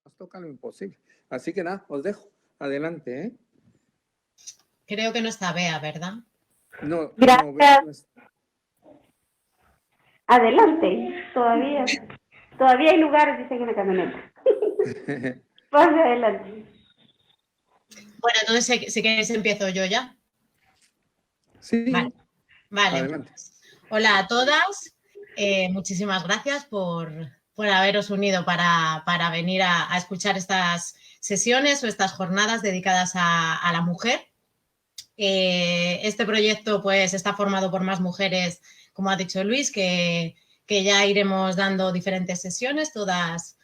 Nos toca lo imposible. Así que nada, os dejo. Adelante, ¿eh? Creo que no está Bea, ¿verdad? No, Gracias. no, Bea no está. Adelante, todavía hay lugares, dicen en la camioneta. Pase adelante. Bueno, entonces si queréis empiezo yo ya. Sí, Vale. Adelante. Hola a todas, muchísimas gracias por haberos unido para venir a escuchar estas sesiones o estas jornadas dedicadas a la mujer. Este proyecto pues está formado por más mujeres, como ha dicho Luis, que ya iremos dando diferentes sesiones, todas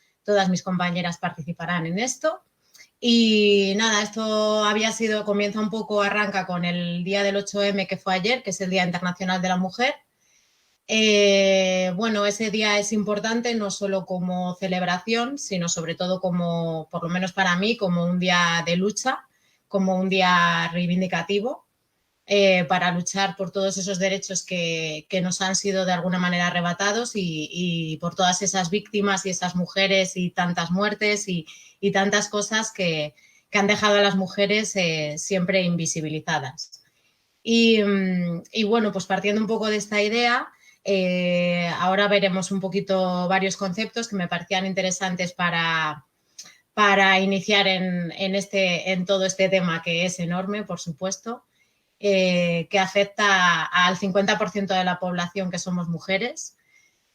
mis compañeras participarán en esto. Y nada, esto arranca con el día del 8M que fue ayer, que es el Día Internacional de la Mujer. Bueno, ese día es importante no solo como celebración, sino sobre todo como, por lo menos para mí, como un día de lucha, como un día reivindicativo para luchar por todos esos derechos que nos han sido de alguna manera arrebatados y por todas esas víctimas y esas mujeres y tantas muertes y tantas cosas que han dejado a las mujeres siempre invisibilizadas. Y bueno, pues partiendo un poco de esta idea, ahora veremos un poquito varios conceptos que me parecían interesantes para iniciar en todo este tema que es enorme, por supuesto, que afecta al 50% de la población que somos mujeres,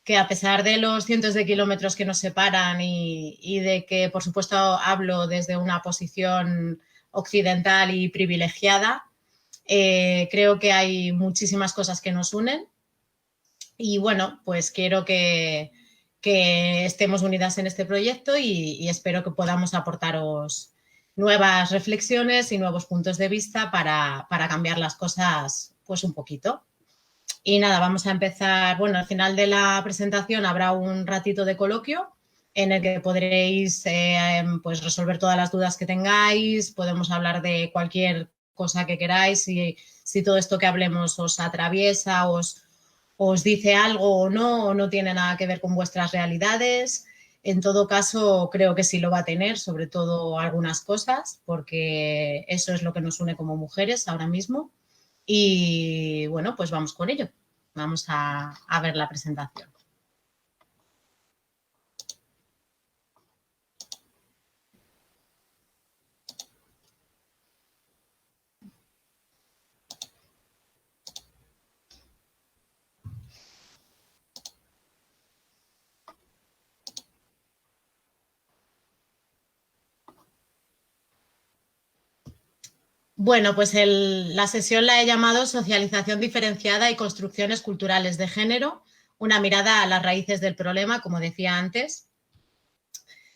que a pesar de los cientos de kilómetros que nos separan y de que, por supuesto, hablo desde una posición occidental y privilegiada, creo que hay muchísimas cosas que nos unen y, bueno, pues quiero que estemos unidas en este proyecto y espero que podamos aportaros nuevas reflexiones y nuevos puntos de vista para cambiar las cosas pues un poquito. Y nada, vamos a empezar. Bueno, al final de la presentación habrá un ratito de coloquio en el que podréis pues resolver todas las dudas que tengáis, podemos hablar de cualquier cosa que queráis, si todo esto que hablemos os atraviesa, os dice algo o no tiene nada que ver con vuestras realidades. En todo caso, creo que sí lo va a tener, sobre todo algunas cosas, porque eso es lo que nos une como mujeres ahora mismo. Y bueno, pues vamos con ello. Vamos a ver la presentación. Bueno, pues la sesión la he llamado Socialización diferenciada y construcciones culturales de género, una mirada a las raíces del problema, como decía antes.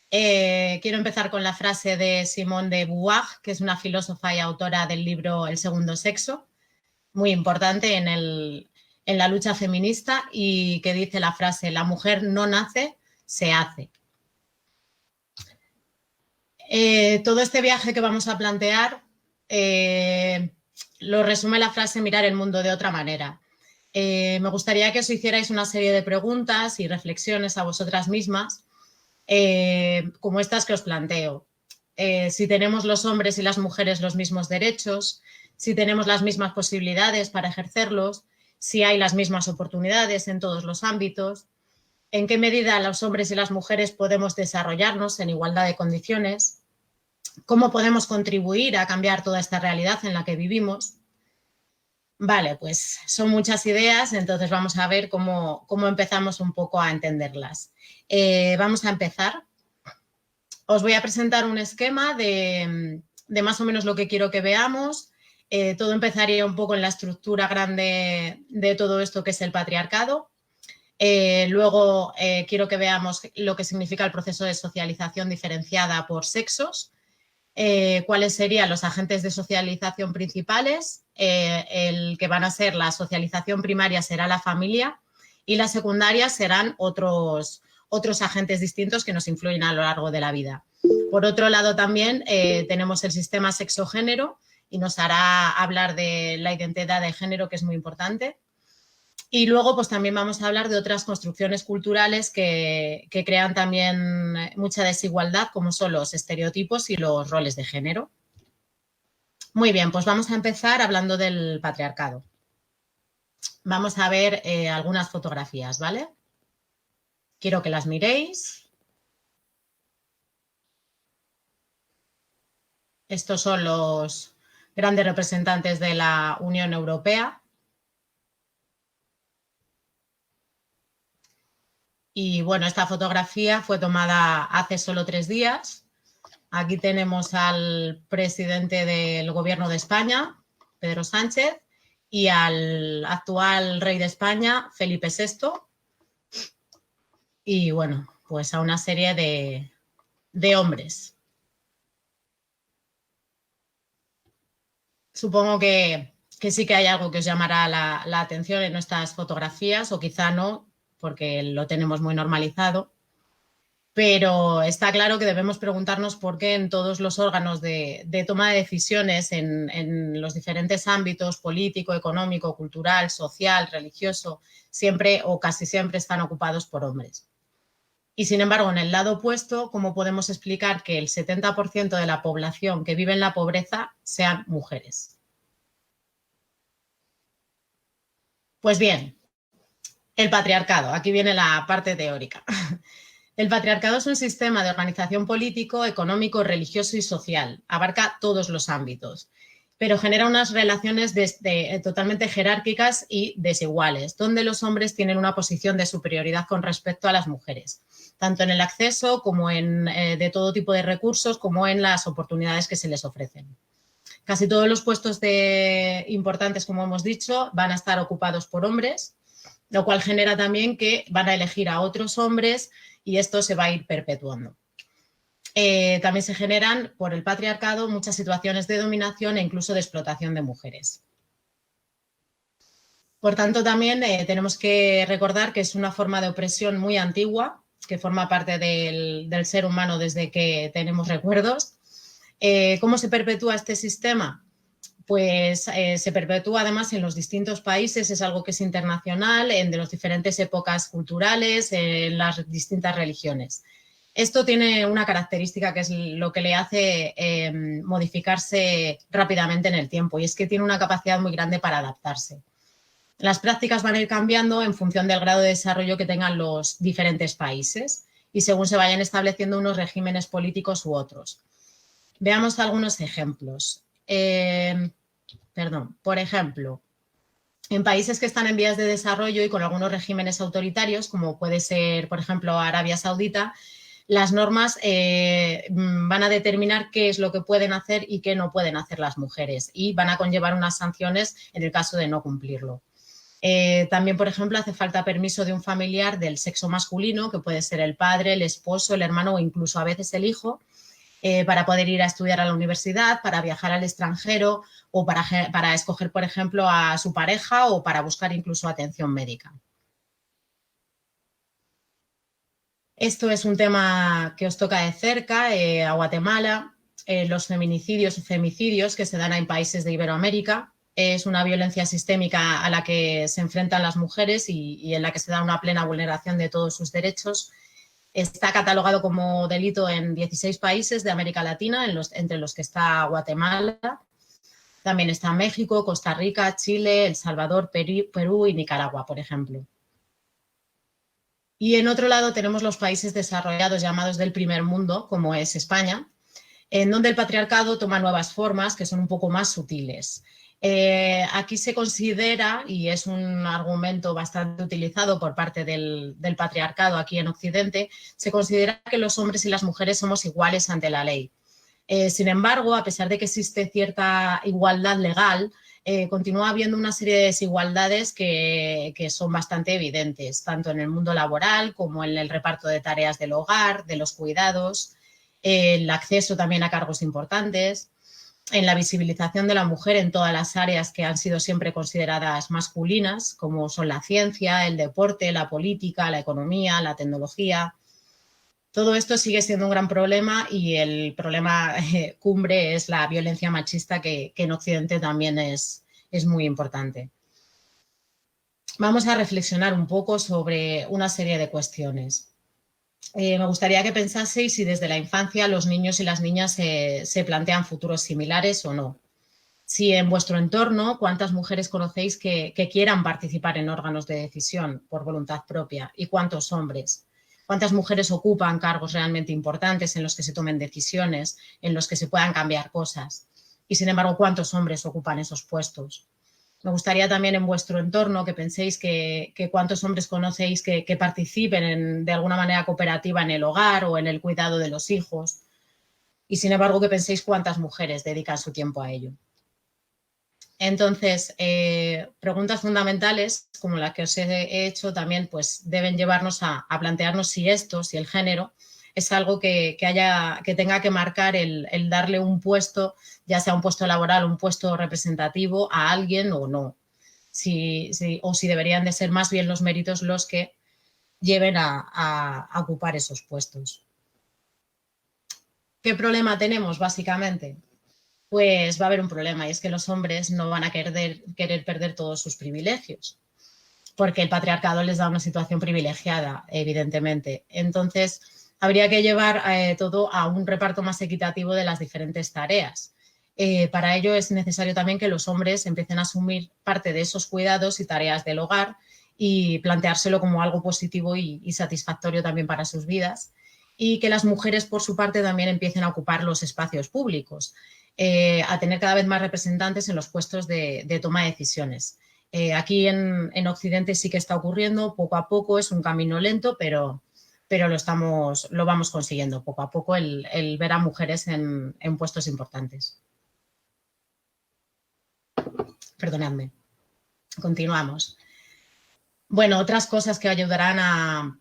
Quiero empezar con la frase de Simone de Beauvoir, que es una filósofa y autora del libro El segundo sexo, muy importante en la lucha feminista, y que dice la frase: la mujer no nace, se hace. Todo este viaje que vamos a plantear lo resume la frase mirar el mundo de otra manera. Me gustaría que os hicierais una serie de preguntas y reflexiones a vosotras mismas, como estas que os planteo. Si tenemos los hombres y las mujeres los mismos derechos, si tenemos las mismas posibilidades para ejercerlos, si hay las mismas oportunidades en todos los ámbitos, en qué medida los hombres y las mujeres podemos desarrollarnos en igualdad de condiciones, cómo podemos contribuir a cambiar toda esta realidad en la que vivimos. Vale, pues son muchas ideas, entonces vamos a ver cómo empezamos un poco a entenderlas. Vamos a empezar. Os voy a presentar un esquema de más o menos lo que quiero que veamos. Todo empezaría un poco en la estructura grande de todo esto que es el patriarcado. Luego quiero que veamos lo que significa el proceso de socialización diferenciada por sexos. Cuáles serían los agentes de socialización principales. El que van a ser la socialización primaria será la familia y la secundaria serán otros agentes distintos que nos influyen a lo largo de la vida. Por otro lado, también tenemos el sistema sexo-género y nos hará hablar de la identidad de género, que es muy importante. Y luego pues también vamos a hablar de otras construcciones culturales que crean también mucha desigualdad, como son los estereotipos y los roles de género. Muy bien, pues vamos a empezar hablando del patriarcado. Vamos a ver algunas fotografías, ¿vale? Quiero que las miréis. Estos son los grandes representantes de la Unión Europea. Y bueno, esta fotografía fue tomada hace solo 3 días. Aquí tenemos al presidente del Gobierno de España, Pedro Sánchez, y al actual rey de España, Felipe VI. Y bueno, pues a una serie de hombres. Supongo que sí que hay algo que os llamará la atención en nuestras fotografías, o quizá no, porque lo tenemos muy normalizado. Pero está claro que debemos preguntarnos por qué en todos los órganos de toma de decisiones en los diferentes ámbitos político, económico, cultural, social, religioso, siempre o casi siempre están ocupados por hombres. Y sin embargo, en el lado opuesto, ¿cómo podemos explicar que el 70% de la población que vive en la pobreza sean mujeres? Pues bien, el patriarcado. Aquí viene la parte teórica. El patriarcado es un sistema de organización político, económico, religioso y social. Abarca todos los ámbitos, pero genera unas relaciones totalmente jerárquicas y desiguales, donde los hombres tienen una posición de superioridad con respecto a las mujeres, tanto en el acceso como de todo tipo de recursos, como en las oportunidades que se les ofrecen. Casi todos los puestos importantes, como hemos dicho, van a estar ocupados por hombres, lo cual genera también que van a elegir a otros hombres y esto se va a ir perpetuando. También se generan por el patriarcado muchas situaciones de dominación e incluso de explotación de mujeres. Por tanto, también tenemos que recordar que es una forma de opresión muy antigua, que forma parte del ser humano desde que tenemos recuerdos. ¿Cómo se perpetúa este sistema? Pues se perpetúa además en los distintos países, es algo que es internacional, de las diferentes épocas culturales, en las distintas religiones. Esto tiene una característica que es lo que le hace modificarse rápidamente en el tiempo, y es que tiene una capacidad muy grande para adaptarse. Las prácticas van a ir cambiando en función del grado de desarrollo que tengan los diferentes países y según se vayan estableciendo unos regímenes políticos u otros. Veamos algunos ejemplos. Por ejemplo, en países que están en vías de desarrollo y con algunos regímenes autoritarios, como puede ser, por ejemplo, Arabia Saudita, las normas van a determinar qué es lo que pueden hacer y qué no pueden hacer las mujeres y van a conllevar unas sanciones en el caso de no cumplirlo. También, por ejemplo, hace falta permiso de un familiar del sexo masculino, que puede ser el padre, el esposo, el hermano o incluso a veces el hijo, para poder ir a estudiar a la universidad, para viajar al extranjero o para escoger, por ejemplo, a su pareja o para buscar incluso atención médica. Esto es un tema que os toca de cerca, a Guatemala, los feminicidios y femicidios que se dan en países de Iberoamérica. Es una violencia sistémica a la que se enfrentan las mujeres y en la que se da una plena vulneración de todos sus derechos. Está catalogado como delito en 16 países de América Latina, entre los que está Guatemala. También está México, Costa Rica, Chile, El Salvador, Perú y Nicaragua, por ejemplo. Y en otro lado tenemos los países desarrollados llamados del primer mundo, como es España, en donde el patriarcado toma nuevas formas que son un poco más sutiles. Aquí se considera, y es un argumento bastante utilizado por parte del patriarcado aquí en Occidente, se considera que los hombres y las mujeres somos iguales ante la ley. Sin embargo, a pesar de que existe cierta igualdad legal, continúa habiendo una serie de desigualdades que son bastante evidentes, tanto en el mundo laboral como en el reparto de tareas del hogar, de los cuidados, el acceso también a cargos importantes, en la visibilización de la mujer en todas las áreas que han sido siempre consideradas masculinas, como son la ciencia, el deporte, la política, la economía, la tecnología. Todo esto sigue siendo un gran problema y el problema cumbre es la violencia machista que en Occidente también es muy importante. vamos a reflexionar un poco sobre una serie de cuestiones. Me gustaría que pensaseis si desde la infancia los niños y las niñas se plantean futuros similares o no. Si en vuestro entorno, ¿cuántas mujeres conocéis que quieran participar en órganos de decisión por voluntad propia? ¿Y cuántos hombres? ¿Cuántas mujeres ocupan cargos realmente importantes en los que se tomen decisiones, en los que se puedan cambiar cosas? Y sin embargo, ¿cuántos hombres ocupan esos puestos? Me gustaría también en vuestro entorno que penséis que cuántos hombres conocéis que participen de alguna manera cooperativa en el hogar o en el cuidado de los hijos. Y sin embargo, que penséis cuántas mujeres dedican su tiempo a ello. Entonces, preguntas fundamentales como la que os he hecho también pues deben llevarnos a plantearnos si el género, es algo que tenga que marcar el darle un puesto, ya sea un puesto laboral o un puesto representativo a alguien o no. O si deberían de ser más bien los méritos los que lleven a ocupar esos puestos. ¿Qué problema tenemos básicamente? Pues va a haber un problema y es que los hombres no van a querer perder todos sus privilegios, porque el patriarcado les da una situación privilegiada, evidentemente. Entonces, habría que llevar todo a un reparto más equitativo de las diferentes tareas. Para ello es necesario también que los hombres empiecen a asumir parte de esos cuidados y tareas del hogar y planteárselo como algo positivo y satisfactorio también para sus vidas, y que las mujeres, por su parte, también empiecen a ocupar los espacios públicos, a tener cada vez más representantes en los puestos de toma de decisiones. Aquí en Occidente sí que está ocurriendo poco a poco, es un camino lento, pero lo vamos consiguiendo poco a poco el ver a mujeres en puestos importantes. Perdonadme. Continuamos. Bueno, otras cosas que ayudarán a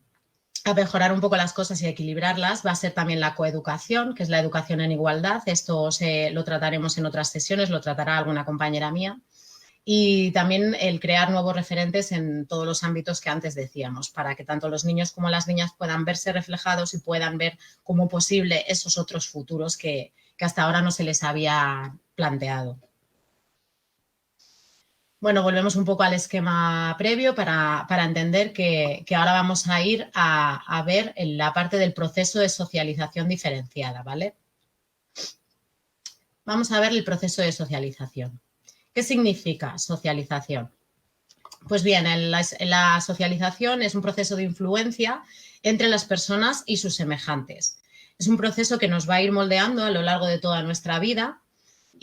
mejorar un poco las cosas y a equilibrarlas va a ser también la coeducación, que es la educación en igualdad. Esto lo trataremos en otras sesiones, lo tratará alguna compañera mía. Y también el crear nuevos referentes en todos los ámbitos que antes decíamos, para que tanto los niños como las niñas puedan verse reflejados y puedan ver como posible esos otros futuros que hasta ahora no se les había planteado. Bueno, volvemos un poco al esquema previo para entender que ahora vamos a ir a ver la parte del proceso de socialización diferenciada, ¿vale? Vamos a ver el proceso de socialización. ¿Qué significa socialización? Pues bien, la socialización es un proceso de influencia entre las personas y sus semejantes. Es un proceso que nos va a ir moldeando a lo largo de toda nuestra vida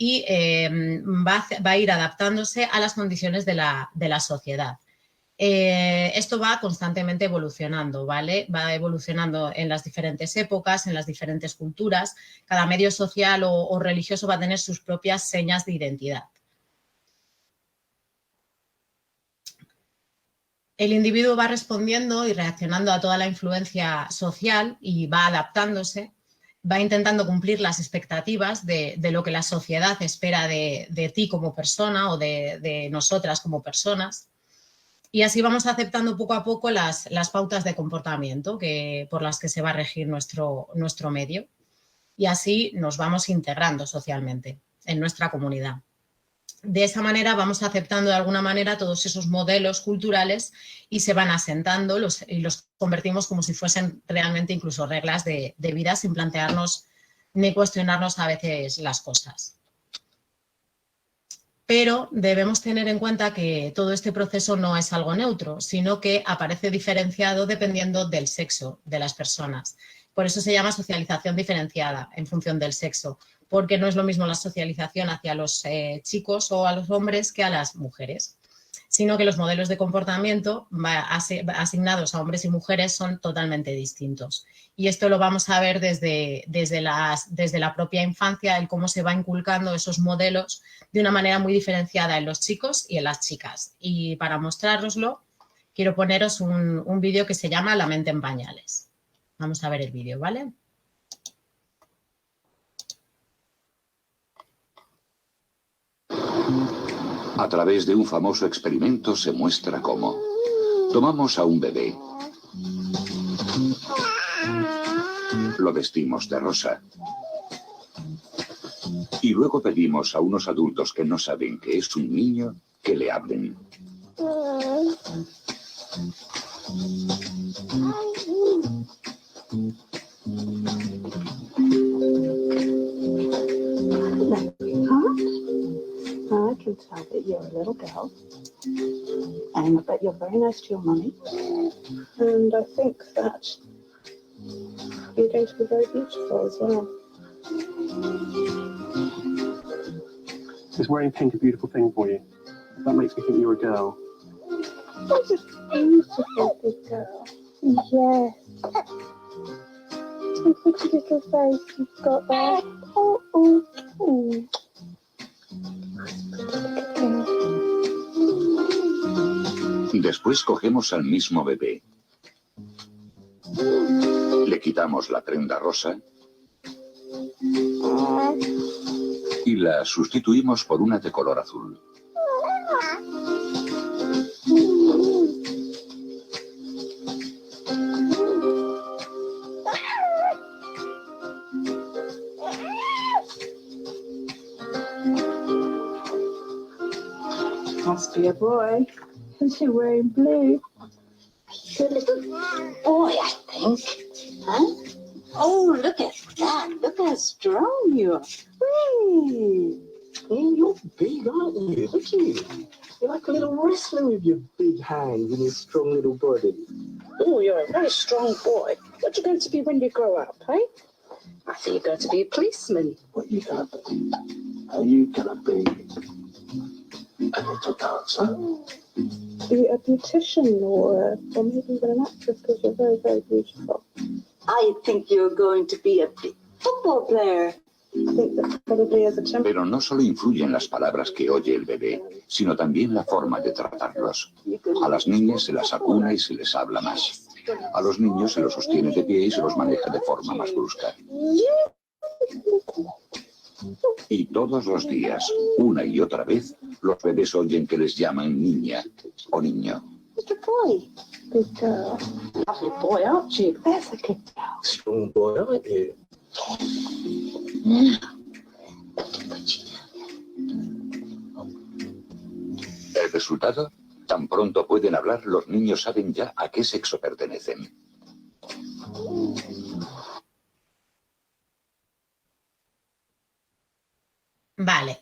y va a ir adaptándose a las condiciones de la sociedad. Esto va constantemente evolucionando, ¿vale? Va evolucionando en las diferentes épocas, en las diferentes culturas. Cada medio social o religioso va a tener sus propias señas de identidad. El individuo va respondiendo y reaccionando a toda la influencia social y va adaptándose, va intentando cumplir las expectativas de lo que la sociedad espera de ti como persona o de nosotras como personas. Y así vamos aceptando poco a poco las pautas de comportamiento por las que se va a regir nuestro medio. Y así nos vamos integrando socialmente en nuestra comunidad. De esa manera vamos aceptando de alguna manera todos esos modelos culturales y se van asentando y los convertimos como si fuesen realmente incluso reglas de vida sin plantearnos ni cuestionarnos a veces las cosas. Pero debemos tener en cuenta que todo este proceso no es algo neutro, sino que aparece diferenciado dependiendo del sexo de las personas. Por eso se llama socialización diferenciada en función del sexo, porque no es lo mismo la socialización hacia los chicos o a los hombres que a las mujeres, sino que los modelos de comportamiento asignados a hombres y mujeres son totalmente distintos. Y esto lo vamos a ver desde la propia infancia, el cómo se va inculcando esos modelos de una manera muy diferenciada en los chicos y en las chicas. Y para mostrároslo, quiero poneros un vídeo que se llama La mente en pañales. Vamos a ver el vídeo, ¿vale? A través de un famoso experimento se muestra cómo. Tomamos a un bebé. Lo vestimos de rosa. Y luego pedimos a unos adultos que no saben que es un niño que le hablen. I can tell that you're a little girl, and that you're very nice to your mummy, and I think that you're going to be very beautiful as well. Is wearing pink a beautiful thing for you? That makes me think you're a girl. That's a beautiful big girl. Yes. What a little face you've got there. Oh, oh, oh. Después cogemos al mismo bebé. Le quitamos la prenda rosa y la sustituimos por una de color azul. Must be a boy, because you're wearing blue. You're a little boy, I think. Huh? Oh, look at that. Look how strong you are. Whee! Oh, you're big, aren't you? Look at you. You're like a little wrestler with your big hands and your strong little body. Oh, you're a very strong boy. What are you going to be when you grow up, eh? I think you're going to be a policeman. What are you going to be? Are you going to be a little dancer? Be a beautician or maybe even an actress, because you're very, very beautiful. I think you're going to be a big football player. I think that probably is a temper. Pero no solo influyen las palabras que oye el bebé, sino también la forma de tratarlos. A las niñas se las acuna y se les habla más. A los niños se los sostiene de pie y se los maneja de forma más brusca. Y todos los días, una y otra vez, los bebés oyen que les llaman niña o niño. Mr. Boy. Good girl. Lovely boy, aren't you? That's a good girl. Strong boy, aren't you? El resultado, tan pronto pueden hablar, los niños saben ya a qué sexo pertenecen. Vale.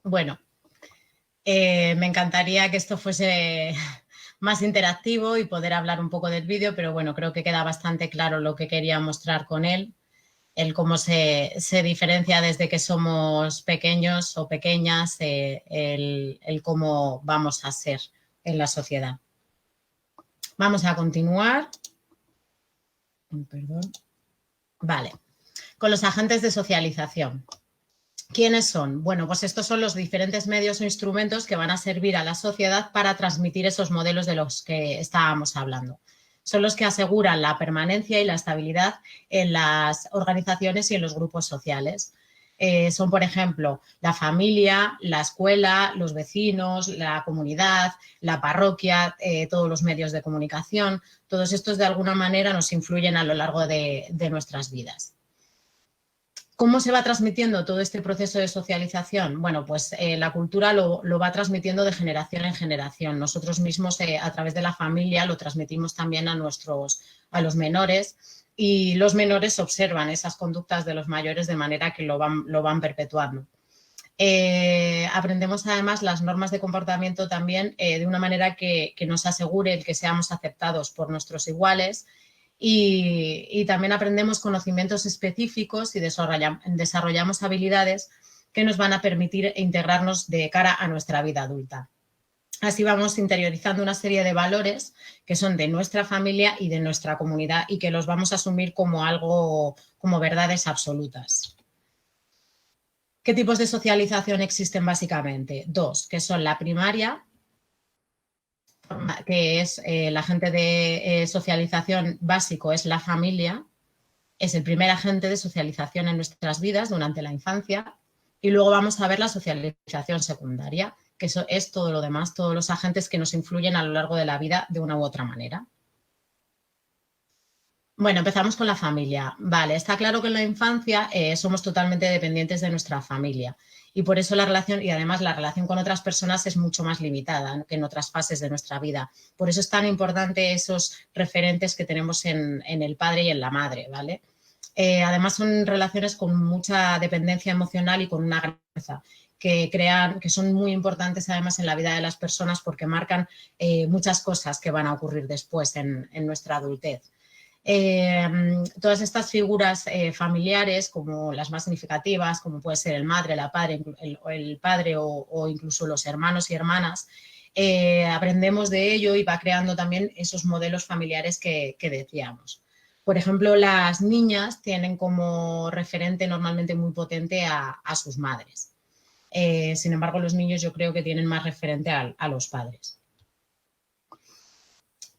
Bueno, me encantaría que esto fuese más interactivo y poder hablar un poco del vídeo, pero bueno, creo que queda bastante claro lo que quería mostrar con él, el cómo se diferencia desde que somos pequeños o pequeñas, el cómo vamos a ser en la sociedad. Vamos a continuar. Perdón. Vale. Con los agentes de socialización. ¿Quiénes son? Bueno, pues estos son los diferentes medios o instrumentos que van a servir a la sociedad para transmitir esos modelos de los que estábamos hablando. Son los que aseguran la permanencia y la estabilidad en las organizaciones y en los grupos sociales. Son, por ejemplo, la familia, la escuela, los vecinos, la comunidad, la parroquia, todos los medios de comunicación. Todos estos de alguna manera nos influyen a lo largo de nuestras vidas. ¿Cómo se va transmitiendo todo este proceso de socialización? Bueno, pues la cultura lo va transmitiendo de generación en generación. Nosotros mismos, a través de la familia, lo transmitimos también a los menores, y los menores observan esas conductas de los mayores de manera que lo van perpetuando. Aprendemos además las normas de comportamiento también de una manera que nos asegure el que seamos aceptados por nuestros iguales. Y también aprendemos conocimientos específicos y desarrollamos habilidades que nos van a permitir integrarnos de cara a nuestra vida adulta. Así vamos interiorizando una serie de valores que son de nuestra familia y de nuestra comunidad y que los vamos a asumir como verdades absolutas. ¿Qué tipos de socialización existen básicamente? Dos, que son la primaria, que es el agente de socialización básico, es la familia, es el primer agente de socialización en nuestras vidas durante la infancia, y luego vamos a ver la socialización secundaria, que eso es todo lo demás, todos los agentes que nos influyen a lo largo de la vida de una u otra manera. Bueno, empezamos con la familia. Vale, está claro que en la infancia somos totalmente dependientes de nuestra familia Y por eso la relación, y además la relación con otras personas es mucho más limitada, ¿no?, que en otras fases de nuestra vida. Por eso es tan importante esos referentes que tenemos en el padre y en la madre, ¿vale? Además son relaciones con mucha dependencia emocional y con una grandeza que son muy importantes además en la vida de las personas porque marcan muchas cosas que van a ocurrir después en nuestra adultez. Todas estas figuras familiares, como las más significativas, como puede ser el madre, el padre o incluso los hermanos y hermanas, aprendemos de ello y va creando también esos modelos familiares que decíamos. Por ejemplo, las niñas tienen como referente normalmente muy potente a sus madres. Sin embargo, los niños yo creo que tienen más referente a los padres.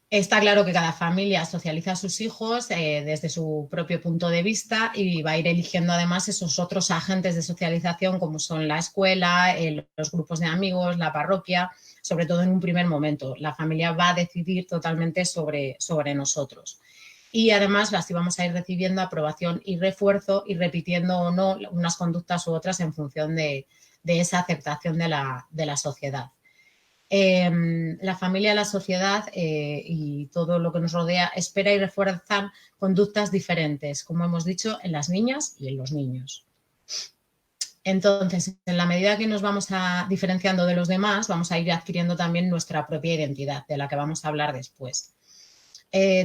Está claro que cada familia socializa a sus hijos desde su propio punto de vista y va a ir eligiendo además esos otros agentes de socialización como son la escuela, los grupos de amigos, la parroquia, sobre todo en un primer momento. La familia va a decidir totalmente sobre nosotros. Y además así vamos a ir recibiendo aprobación y refuerzo y repitiendo o no unas conductas u otras en función de esa aceptación de la sociedad. La familia, la sociedad y todo lo que nos rodea espera y refuerza conductas diferentes, como hemos dicho, en las niñas y en los niños. Entonces, en la medida que nos vamos diferenciando de los demás, vamos a ir adquiriendo también nuestra propia identidad, de la que vamos a hablar después.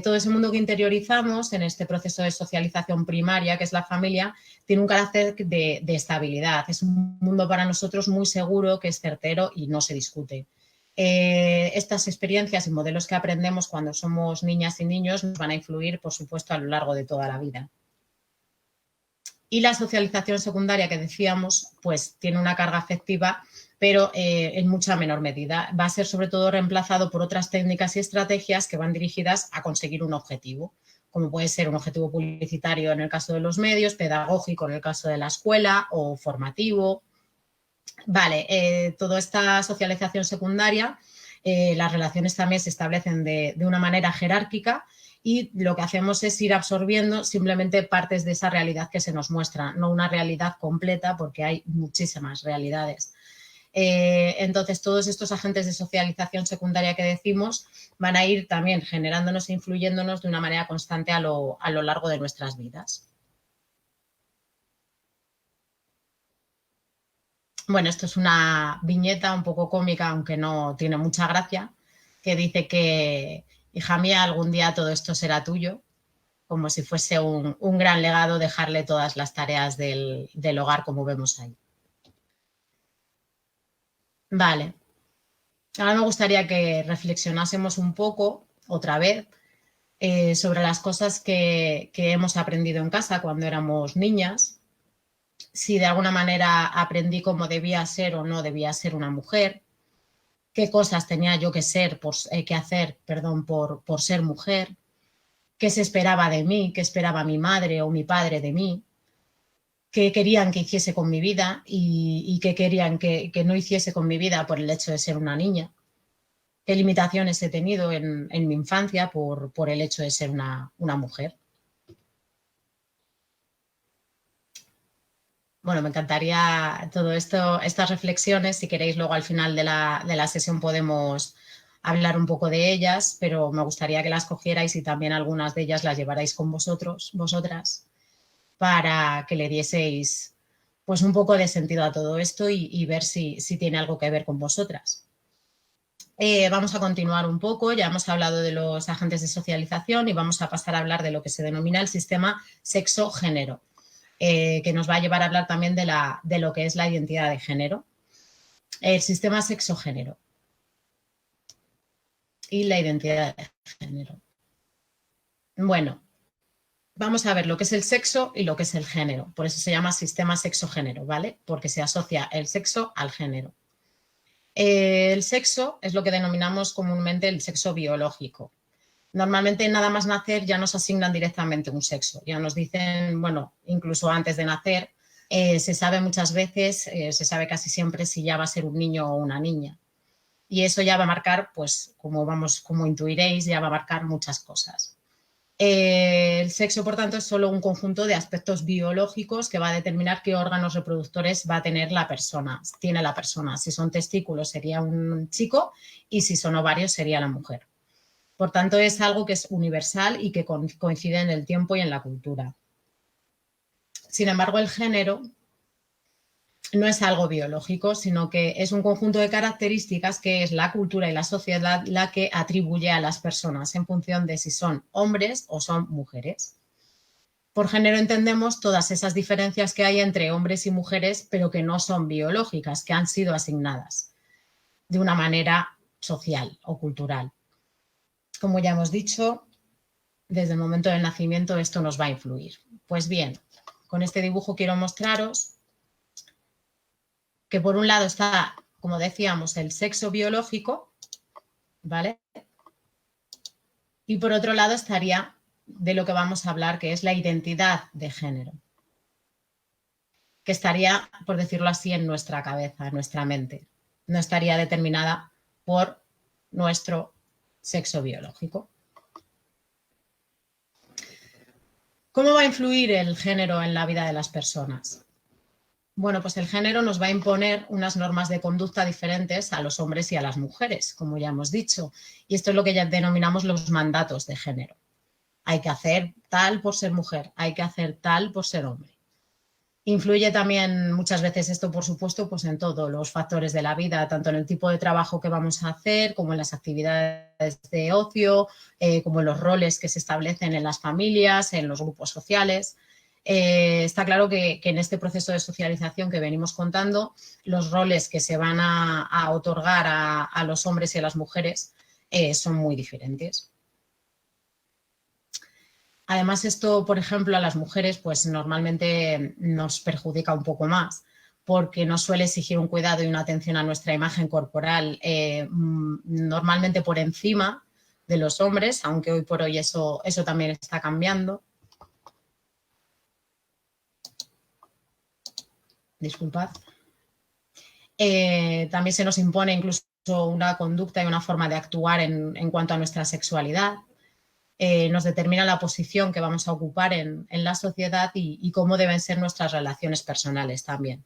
Todo ese mundo que interiorizamos en este proceso de socialización primaria, que es la familia, tiene un carácter de estabilidad. Es un mundo para nosotros muy seguro, que es certero y no se discute. Estas experiencias y modelos que aprendemos cuando somos niñas y niños nos van a influir, por supuesto, a lo largo de toda la vida. Y la socialización secundaria que decíamos, pues tiene una carga afectiva, pero en mucha menor medida. Va a ser sobre todo reemplazado por otras técnicas y estrategias que van dirigidas a conseguir un objetivo, como puede ser un objetivo publicitario en el caso de los medios, pedagógico en el caso de la escuela o formativo. Vale, toda esta socialización secundaria, las relaciones también se establecen de una manera jerárquica y lo que hacemos es ir absorbiendo simplemente partes de esa realidad que se nos muestra, no una realidad completa porque hay muchísimas realidades. Entonces, todos estos agentes de socialización secundaria que decimos van a ir también generándonos e influyéndonos de una manera constante a lo largo de nuestras vidas. Bueno, esto es una viñeta un poco cómica, aunque no tiene mucha gracia, que dice que, hija mía, algún día todo esto será tuyo, como si fuese un gran legado dejarle todas las tareas del hogar, como vemos ahí. Vale. Ahora me gustaría que reflexionásemos un poco, otra vez, sobre las cosas que hemos aprendido en casa cuando éramos niñas, si de alguna manera aprendí cómo debía ser o no debía ser una mujer, qué cosas tenía yo que hacer por ser mujer, qué se esperaba de mí, qué esperaba mi madre o mi padre de mí, qué querían que hiciese con mi vida y qué querían que no hiciese con mi vida por el hecho de ser una niña, qué limitaciones he tenido en mi infancia por el hecho de ser una mujer. Bueno, me encantaría todo esto, estas reflexiones. Si queréis, luego al final de la sesión podemos hablar un poco de ellas, pero me gustaría que las cogierais y también algunas de ellas las llevarais con vosotras, para que le dieseis pues un poco de sentido a todo esto y ver si tiene algo que ver con vosotras. Vamos a continuar un poco, ya hemos hablado de los agentes de socialización y vamos a pasar a hablar de lo que se denomina el sistema sexo-género. Que nos va a llevar a hablar también de lo que es la identidad de género, el sistema sexo-género y la identidad de género. Bueno, vamos a ver lo que es el sexo y lo que es el género. Por eso se llama sistema sexo-género, ¿vale? Porque se asocia el sexo al género. El sexo es lo que denominamos comúnmente el sexo biológico. Normalmente nada más nacer ya nos asignan directamente un sexo, ya nos dicen, bueno, incluso antes de nacer, se sabe muchas veces, se sabe casi siempre si ya va a ser un niño o una niña. Y eso ya va a marcar, pues como intuiréis, ya va a marcar muchas cosas. El sexo, por tanto, es solo un conjunto de aspectos biológicos que va a determinar qué órganos reproductores va a tener la persona, tiene la persona. Si son testículos sería un chico y si son ovarios sería la mujer. Por tanto, es algo que es universal y que coincide en el tiempo y en la cultura. Sin embargo, el género no es algo biológico, sino que es un conjunto de características que es la cultura y la sociedad la que atribuye a las personas en función de si son hombres o son mujeres. Por género entendemos todas esas diferencias que hay entre hombres y mujeres, pero que no son biológicas, que han sido asignadas de una manera social o cultural. Como ya hemos dicho, desde el momento del nacimiento esto nos va a influir. Pues bien, con este dibujo quiero mostraros que por un lado está, como decíamos, el sexo biológico, ¿vale? Y por otro lado estaría de lo que vamos a hablar, que es la identidad de género, que estaría, por decirlo así, en nuestra cabeza, en nuestra mente. No estaría determinada por nuestro sexo biológico. ¿Cómo va a influir el género en la vida de las personas? Bueno, pues el género nos va a imponer unas normas de conducta diferentes a los hombres y a las mujeres, como ya hemos dicho. Y esto es lo que ya denominamos los mandatos de género. Hay que hacer tal por ser mujer, hay que hacer tal por ser hombre. Influye también muchas veces esto, por supuesto, pues en todos los factores de la vida, tanto en el tipo de trabajo que vamos a hacer, como en las actividades de ocio, como en los roles que se establecen en las familias, en los grupos sociales. Está claro que en este proceso de socialización que venimos contando, los roles que se van a otorgar a los hombres y a las mujeres son muy diferentes. Además, esto, por ejemplo, a las mujeres pues normalmente nos perjudica un poco más porque nos suele exigir un cuidado y una atención a nuestra imagen corporal normalmente por encima de los hombres, aunque hoy por hoy eso también está cambiando. Disculpad. También se nos impone incluso una conducta y una forma de actuar en cuanto a nuestra sexualidad. Nos determina la posición que vamos a ocupar en la sociedad y cómo deben ser nuestras relaciones personales también.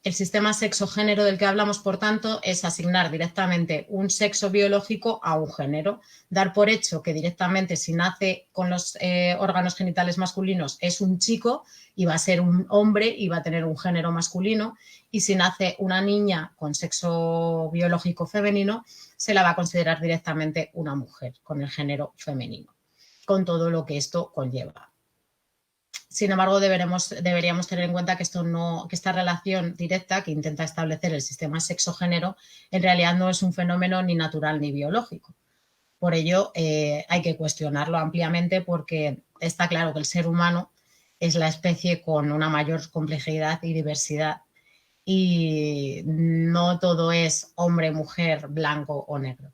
El sistema sexo-género del que hablamos, por tanto, es asignar directamente un sexo biológico a un género, dar por hecho que directamente si nace con los órganos genitales masculinos es un chico y va a ser un hombre y va a tener un género masculino, y si nace una niña con sexo biológico femenino se la va a considerar directamente una mujer con el género femenino, con todo lo que esto conlleva. Sin embargo, deberíamos tener en cuenta que esta relación directa que intenta establecer el sistema sexo-género en realidad no es un fenómeno ni natural ni biológico. Por ello, hay que cuestionarlo ampliamente porque está claro que el ser humano es la especie con una mayor complejidad y diversidad y no todo es hombre, mujer, blanco o negro.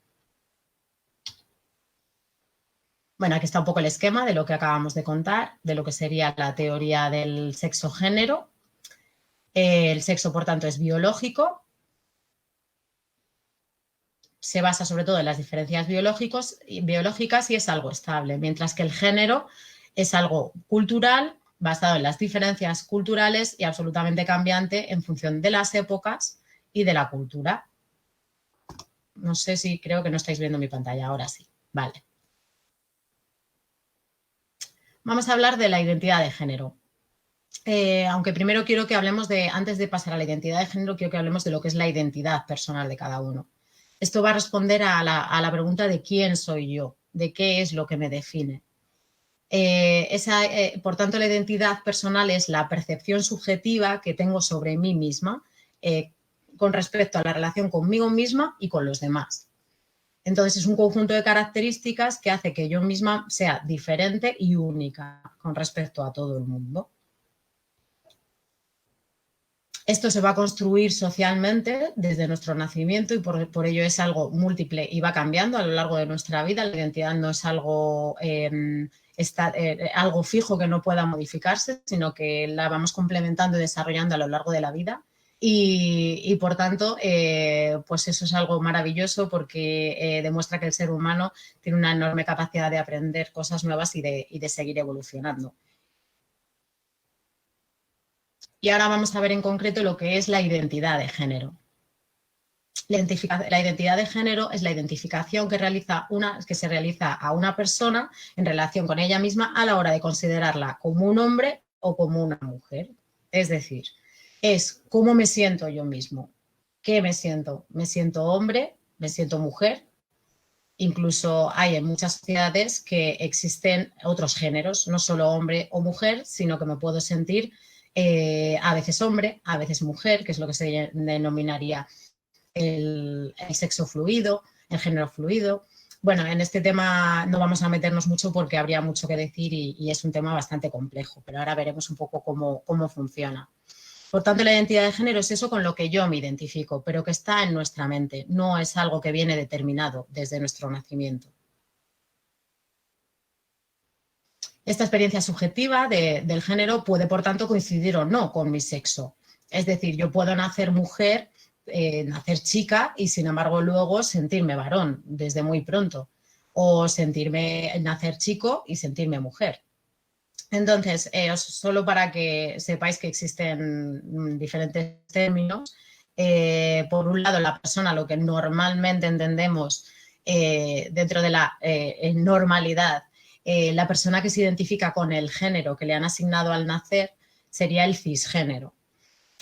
Bueno, aquí está un poco el esquema de lo que acabamos de contar, de lo que sería la teoría del sexo-género. El sexo, por tanto, es biológico. Se basa sobre todo en las diferencias biológicas y es algo estable, mientras que el género es algo cultural, basado en las diferencias culturales y absolutamente cambiante en función de las épocas y de la cultura. No sé si creo que no estáis viendo mi pantalla, ahora sí. Vale. Vamos a hablar de la identidad de género. Aunque primero quiero que hablemos antes de pasar a la identidad de género, quiero que hablemos de lo que es la identidad personal de cada uno. Esto va a responder a la pregunta de quién soy yo, de qué es lo que me define. Por tanto, la identidad personal es la percepción subjetiva que tengo sobre mí misma con respecto a la relación conmigo misma y con los demás. Entonces, es un conjunto de características que hace que yo misma sea diferente y única con respecto a todo el mundo. Esto se va a construir socialmente desde nuestro nacimiento y por ello es algo múltiple y va cambiando a lo largo de nuestra vida. La identidad no es algo fijo que no pueda modificarse, sino que la vamos complementando y desarrollando a lo largo de la vida. Y por tanto, pues eso es algo maravilloso porque demuestra que el ser humano tiene una enorme capacidad de aprender cosas nuevas y de seguir evolucionando. Y ahora vamos a ver en concreto lo que es la identidad de género. La identidad de género es la identificación que se realiza a una persona en relación con ella misma a la hora de considerarla como un hombre o como una mujer. Es decir, es cómo me siento yo mismo. ¿Qué me siento? ¿Me siento hombre? ¿Me siento mujer? Incluso hay en muchas sociedades que existen otros géneros, no solo hombre o mujer, sino que me puedo sentir a veces hombre, a veces mujer, que es lo que se denominaría el sexo fluido, el género fluido. Bueno, en este tema no vamos a meternos mucho porque habría mucho que decir y es un tema bastante complejo, pero ahora veremos un poco cómo funciona. Por tanto, la identidad de género es eso con lo que yo me identifico, pero que está en nuestra mente, no es algo que viene determinado desde nuestro nacimiento. Esta experiencia subjetiva del género puede, por tanto, coincidir o no con mi sexo. Es decir, yo puedo nacer mujer, nacer chica y, sin embargo, luego sentirme varón desde muy pronto. O nacer chico y sentirme mujer. Entonces, solo para que sepáis que existen diferentes términos, por un lado, la persona, lo que normalmente entendemos dentro de la normalidad, la persona que se identifica con el género que le han asignado al nacer sería el cisgénero.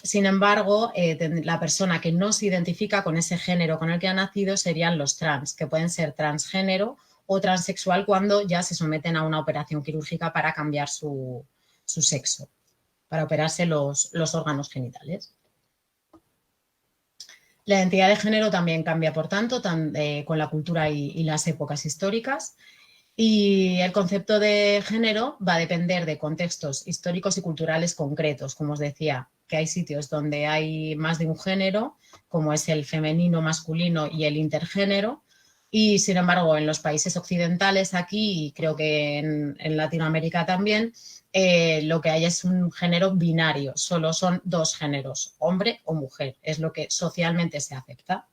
Sin embargo, la persona que no se identifica con ese género con el que ha nacido serían los trans, que pueden ser transgénero o transexual cuando ya se someten a una operación quirúrgica para cambiar su sexo, para operarse los órganos genitales. La identidad de género también cambia, por tanto, con la cultura y las épocas históricas. Y el concepto de género va a depender de contextos históricos y culturales concretos. Como os decía, que hay sitios donde hay más de un género, como es el femenino, masculino y el intergénero. Y, sin embargo, en los países occidentales aquí, y creo que en Latinoamérica también, lo que hay es un género binario. Solo son dos géneros, hombre o mujer. Es lo que socialmente se acepta.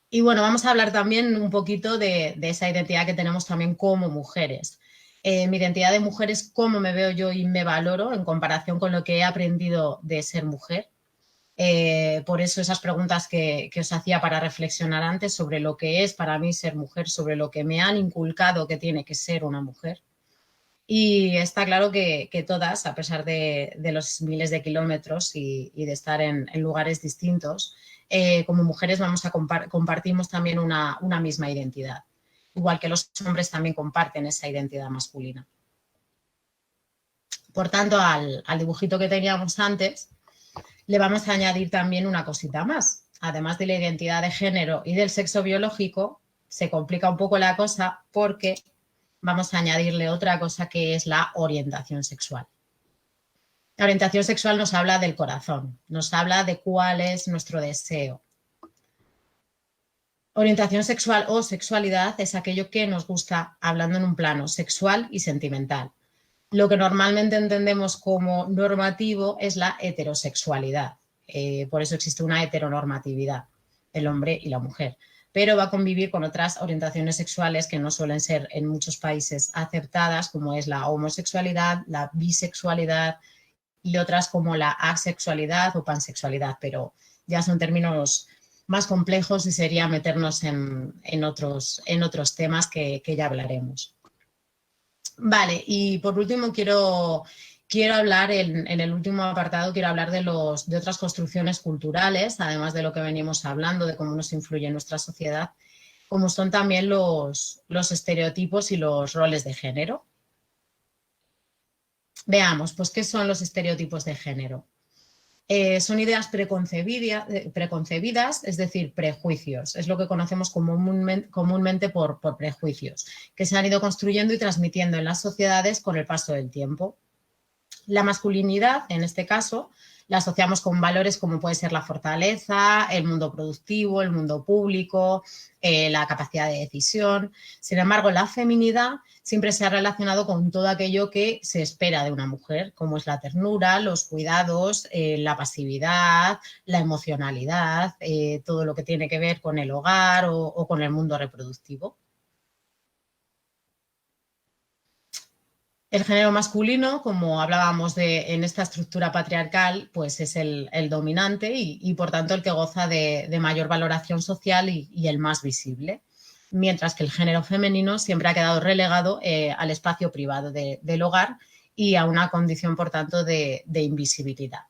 Y bueno, vamos a hablar también un poquito de esa identidad que tenemos también como mujeres. Mi identidad de mujer es cómo me veo yo y me valoro en comparación con lo que he aprendido de ser mujer. Por eso esas preguntas que os hacía para reflexionar antes sobre lo que es para mí ser mujer, sobre lo que me han inculcado que tiene que ser una mujer. Y está claro que todas, a pesar de los miles de kilómetros y de estar en lugares distintos, como mujeres compartimos también una misma identidad, igual que los hombres también comparten esa identidad masculina. Por tanto, al dibujito que teníamos antes, le vamos a añadir también una cosita más. Además de la identidad de género y del sexo biológico, se complica un poco la cosa porque vamos a añadirle otra cosa que es la orientación sexual. La orientación sexual nos habla del corazón, nos habla de cuál es nuestro deseo. Orientación sexual o sexualidad es aquello que nos gusta hablando en un plano sexual y sentimental. Lo que normalmente entendemos como normativo es la heterosexualidad. Por eso existe una heteronormatividad, el hombre y la mujer. Pero va a convivir con otras orientaciones sexuales que no suelen ser en muchos países aceptadas, como es la homosexualidad, la bisexualidad y otras como la asexualidad o pansexualidad, pero ya son términos más complejos y sería meternos en otros temas que ya hablaremos. Vale, y por último quiero hablar, en el último apartado, quiero hablar de otras construcciones culturales, además de lo que venimos hablando, de cómo nos influye en nuestra sociedad, como son también los estereotipos y los roles de género. Veamos, pues, ¿qué son los estereotipos de género? Son ideas preconcebidas, es decir, prejuicios. Es lo que conocemos comúnmente por prejuicios, que se han ido construyendo y transmitiendo en las sociedades con el paso del tiempo. La masculinidad, en este caso, la asociamos con valores como puede ser la fortaleza, el mundo productivo, el mundo público, la capacidad de decisión. Sin embargo, la feminidad siempre se ha relacionado con todo aquello que se espera de una mujer, como es la ternura, los cuidados, la pasividad, la emocionalidad, todo lo que tiene que ver con el hogar o con el mundo reproductivo. El género masculino, como hablábamos en esta estructura patriarcal, pues es el dominante y por tanto el que goza de mayor valoración social y el más visible. Mientras que el género femenino siempre ha quedado relegado al espacio privado del hogar y a una condición, por tanto, de invisibilidad.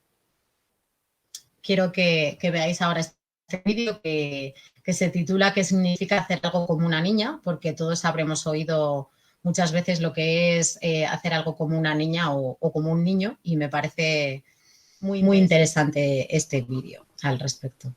Quiero que veáis ahora este vídeo que se titula ¿Qué significa hacer algo como una niña? Porque todos habremos oído muchas veces lo que es hacer algo como una niña o como un niño y me parece muy interesante este vídeo al respecto.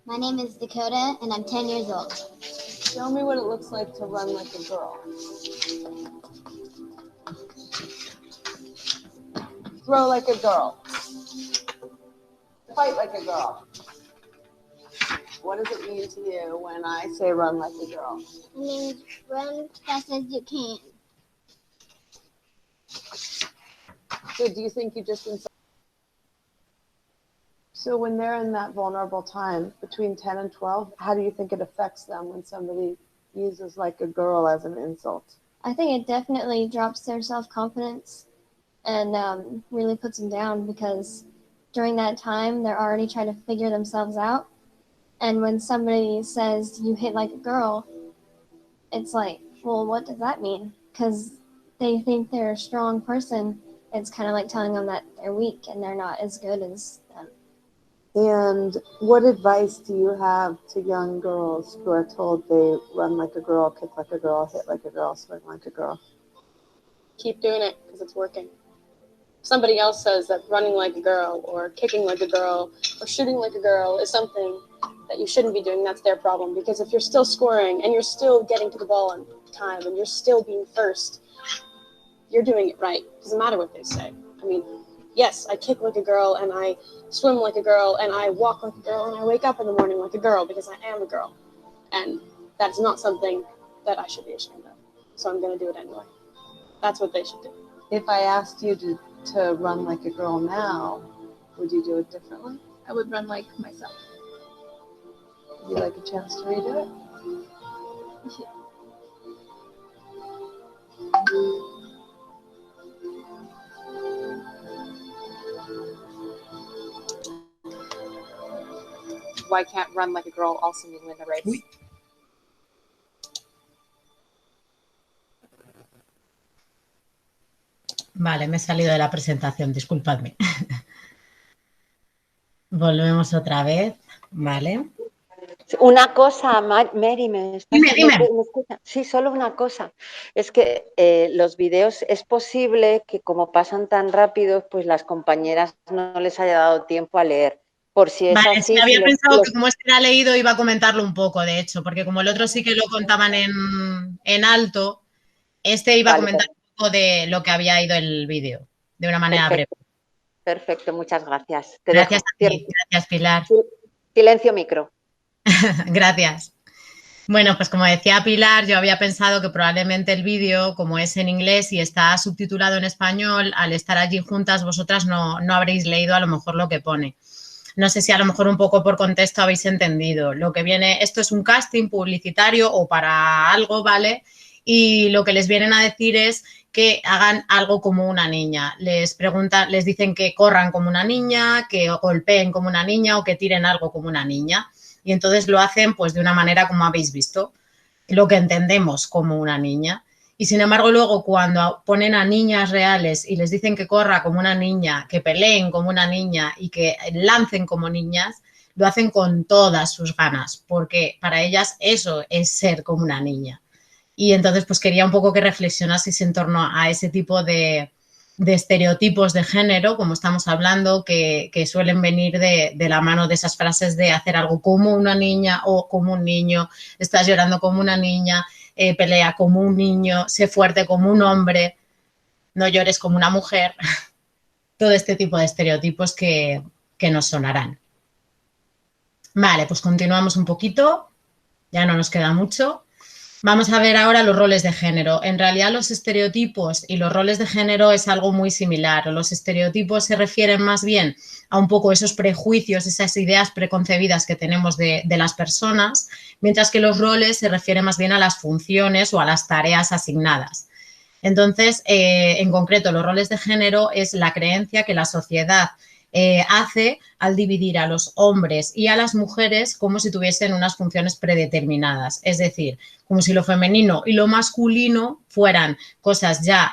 My name is Dakota, and I'm 10 years old. Show me what it looks like to run like a girl. Throw like a girl. Fight like a girl. What does it mean to you when I say run like a girl? It means run as fast as you can. So do you think you just... So when they're in that vulnerable time between 10 and 12, how do you think it affects them when somebody uses like a girl as an insult? I think it definitely drops their self-confidence and really puts them down because during that time, they're already trying to figure themselves out. And when somebody says you hit like a girl, it's like, well, what does that mean? Because they think they're a strong person. It's kind of like telling them that they're weak and they're not as good as them. And what advice do you have to young girls who are told they run like a girl, kick like a girl, hit like a girl, swing like a girl? Keep doing it because it's working. Somebody else says that running like a girl or kicking like a girl or shooting like a girl is something that you shouldn't be doing. That's their problem, because if you're still scoring and you're still getting to the ball on time and you're still being first, you're doing it right. It doesn't matter what they say. I mean, yes, I kick like a girl and I swim like a girl and I walk like a girl and I wake up in the morning like a girl because I am a girl. And that's not something that I should be ashamed of. So I'm going to do it anyway. That's what they should do. If I asked you to run like a girl now, would you do it differently? I would run like myself. Would you like a chance to redo it? Yeah. Why can't run like a girl also mean win the race? Uy. Vale, me he salido de la presentación, disculpadme. Volvemos otra vez, ¿vale? Una cosa, Mary, ¿me escucha? Sí, solo una cosa. Es que los videos es posible que como pasan tan rápido, pues las compañeras no les haya dado tiempo a leer. Por si es vale, así. Sí, había pensado que como este era leído iba a comentarlo un poco, de hecho, porque como el otro sí que lo contaban en alto, este iba a comentar un poco de lo que había ido el vídeo, de una manera breve. Perfecto, muchas gracias. Gracias a ti, gracias Pilar. Silencio micro. Gracias. Bueno, pues como decía Pilar, yo había pensado que probablemente el vídeo, como es en inglés y está subtitulado en español, al estar allí juntas vosotras no habréis leído a lo mejor lo que pone. No sé si a lo mejor un poco por contexto habéis entendido. Lo que viene, esto es un casting publicitario o para algo, ¿vale? Y lo que les vienen a decir es que hagan algo como una niña. Les preguntan, les dicen que corran como una niña, que golpeen como una niña o que tiren algo como una niña. Y entonces lo hacen pues de una manera como habéis visto, lo que entendemos como una niña. Y sin embargo luego cuando ponen a niñas reales y les dicen que corra como una niña, que peleen como una niña y que lancen como niñas, lo hacen con todas sus ganas, porque para ellas eso es ser como una niña. Y entonces pues quería un poco que reflexionaseis en torno a ese tipo de estereotipos de género, como estamos hablando, que suelen venir de la mano de esas frases de hacer algo como una niña o como un niño, estás llorando como una niña, pelea como un niño, sé fuerte como un hombre, no llores como una mujer. Todo este tipo de estereotipos que nos sonarán. Vale, pues continuamos un poquito, ya no nos queda mucho. Vamos a ver ahora los roles de género. En realidad los estereotipos y los roles de género es algo muy similar. Los estereotipos se refieren más bien a un poco esos prejuicios, esas ideas preconcebidas que tenemos de las personas, mientras que los roles se refieren más bien a las funciones o a las tareas asignadas. Entonces, en concreto, los roles de género es la creencia que la sociedad hace al dividir a los hombres y a las mujeres como si tuviesen unas funciones predeterminadas. Es decir, como si lo femenino y lo masculino fueran cosas ya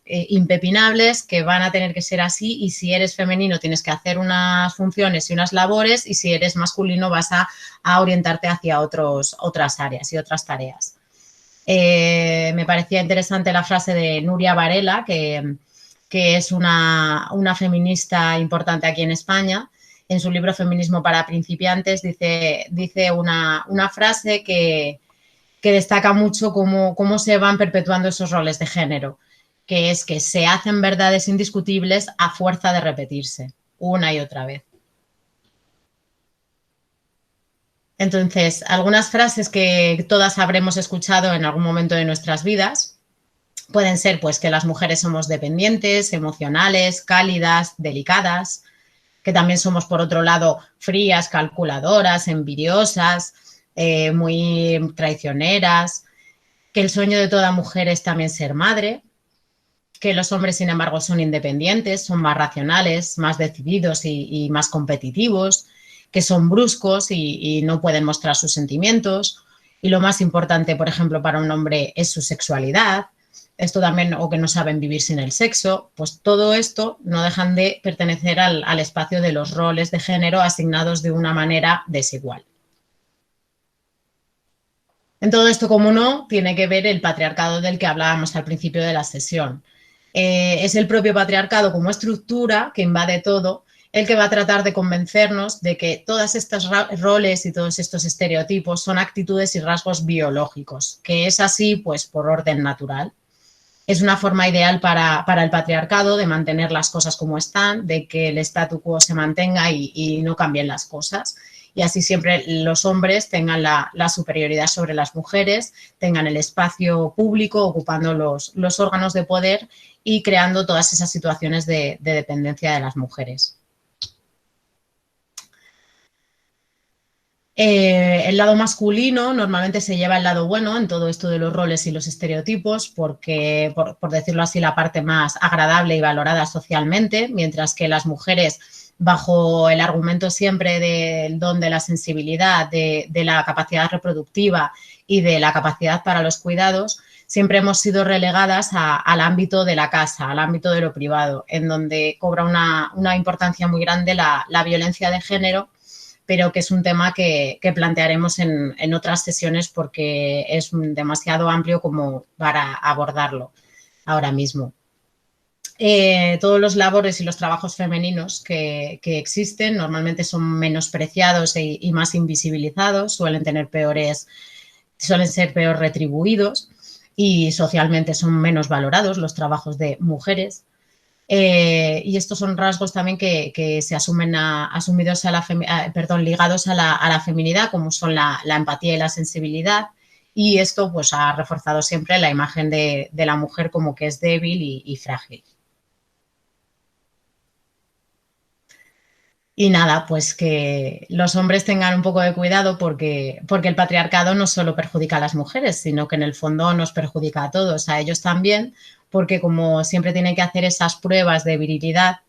impepinables que van a tener que ser así, y si eres femenino tienes que hacer unas funciones y unas labores, y si eres masculino vas a orientarte hacia otras áreas y otras tareas. Me parecía interesante la frase de Nuria Varela, que es una feminista importante aquí en España. En su libro Feminismo para principiantes dice una frase que destaca mucho cómo se van perpetuando esos roles de género, que es que se hacen verdades indiscutibles a fuerza de repetirse una y otra vez. Entonces, algunas frases que todas habremos escuchado en algún momento de nuestras vidas pueden ser pues que las mujeres somos dependientes, emocionales, cálidas, delicadas, que también somos por otro lado frías, calculadoras, envidiosas, muy traicioneras, que el sueño de toda mujer es también ser madre, que los hombres sin embargo son independientes, son más racionales, más decididos y más competitivos, que son bruscos y no pueden mostrar sus sentimientos, y lo más importante, por ejemplo, para un hombre es su sexualidad. Esto también, o que no saben vivir sin el sexo, pues todo esto no dejan de pertenecer al espacio de los roles de género asignados de una manera desigual. En todo esto, como no, tiene que ver el patriarcado del que hablábamos al principio de la sesión. Es el propio patriarcado como estructura que invade todo, el que va a tratar de convencernos de que todos estos roles y todos estos estereotipos son actitudes y rasgos biológicos, que es así pues por orden natural. Es una forma ideal para el patriarcado de mantener las cosas como están, de que el statu quo se mantenga y no cambien las cosas. Y así siempre los hombres tengan la superioridad sobre las mujeres, tengan el espacio público ocupando los órganos de poder y creando todas esas situaciones de dependencia de las mujeres. El lado masculino normalmente se lleva el lado bueno en todo esto de los roles y los estereotipos porque, por decirlo así, la parte más agradable y valorada socialmente, mientras que las mujeres, bajo el argumento siempre del don de la sensibilidad, de la capacidad reproductiva y de la capacidad para los cuidados, siempre hemos sido relegadas al ámbito de la casa, al ámbito de lo privado, en donde cobra una importancia muy grande la violencia de género, pero que es un tema que plantearemos en otras sesiones porque es demasiado amplio como para abordarlo ahora mismo. Todos los labores y los trabajos femeninos que existen normalmente son menospreciados y más invisibilizados, suelen ser peor retribuidos y socialmente son menos valorados los trabajos de mujeres. Y estos son rasgos también que se asumen ligados a la feminidad, como son la empatía y la sensibilidad, y esto pues ha reforzado siempre la imagen de la mujer como que es débil y frágil. Y nada, pues que los hombres tengan un poco de cuidado porque el patriarcado no solo perjudica a las mujeres, sino que en el fondo nos perjudica a todos, a ellos también, porque como siempre tienen que hacer esas pruebas de virilidad,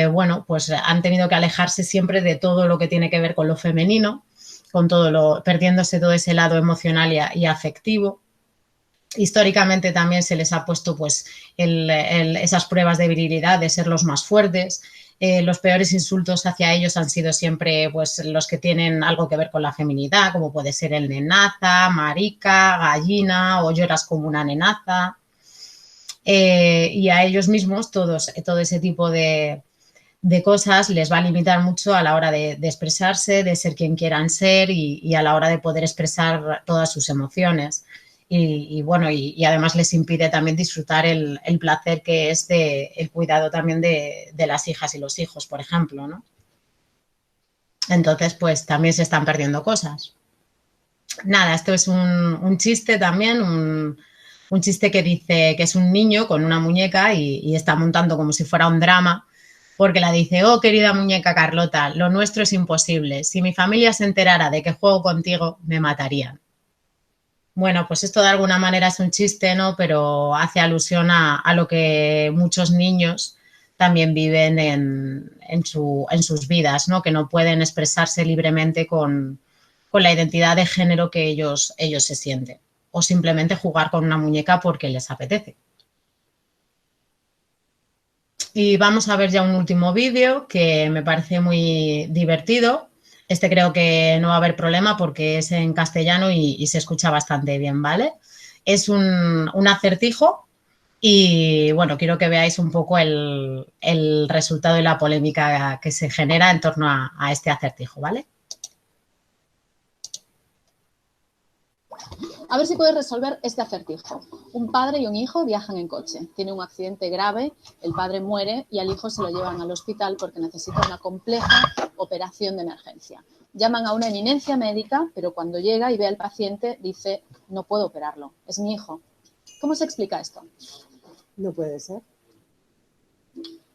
bueno, pues han tenido que alejarse siempre de todo lo que tiene que ver con lo femenino, perdiéndose todo ese lado emocional y afectivo. Históricamente también se les ha puesto pues esas pruebas de virilidad, de ser los más fuertes. Los peores insultos hacia ellos han sido siempre pues, los que tienen algo que ver con la feminidad, como puede ser el nenaza, marica, gallina o lloras como una nenaza. y a ellos mismos todo ese tipo de cosas les va a limitar mucho a la hora de expresarse, de ser quien quieran ser y a la hora de poder expresar todas sus emociones. Y bueno, y además les impide también disfrutar el placer que es el cuidado también de las hijas y los hijos, por ejemplo, ¿no? Entonces, pues también se están perdiendo cosas. Nada, esto es un chiste también, un chiste que dice que es un niño con una muñeca y está montando como si fuera un drama, porque la dice: oh, querida muñeca Carlota, lo nuestro es imposible. Si mi familia se enterara de que juego contigo, me matarían. Bueno, pues esto de alguna manera es un chiste, ¿no? Pero hace alusión a lo que muchos niños también viven en sus vidas, ¿no? Que no pueden expresarse libremente con la identidad de género que ellos se sienten. O simplemente jugar con una muñeca porque les apetece. Y vamos a ver ya un último vídeo que me parece muy divertido. Este creo que no va a haber problema porque es en castellano y se escucha bastante bien, ¿vale? Es un acertijo y, bueno, quiero que veáis un poco el resultado y la polémica que se genera en torno a este acertijo, ¿vale? A ver si puedes resolver este acertijo. Un padre y un hijo viajan en coche. Tiene un accidente grave, el padre muere y al hijo se lo llevan al hospital porque necesita una compleja operación de emergencia. Llaman a una eminencia médica, pero cuando llega y ve al paciente dice: no puedo operarlo, es mi hijo. ¿Cómo se explica esto? No puede ser.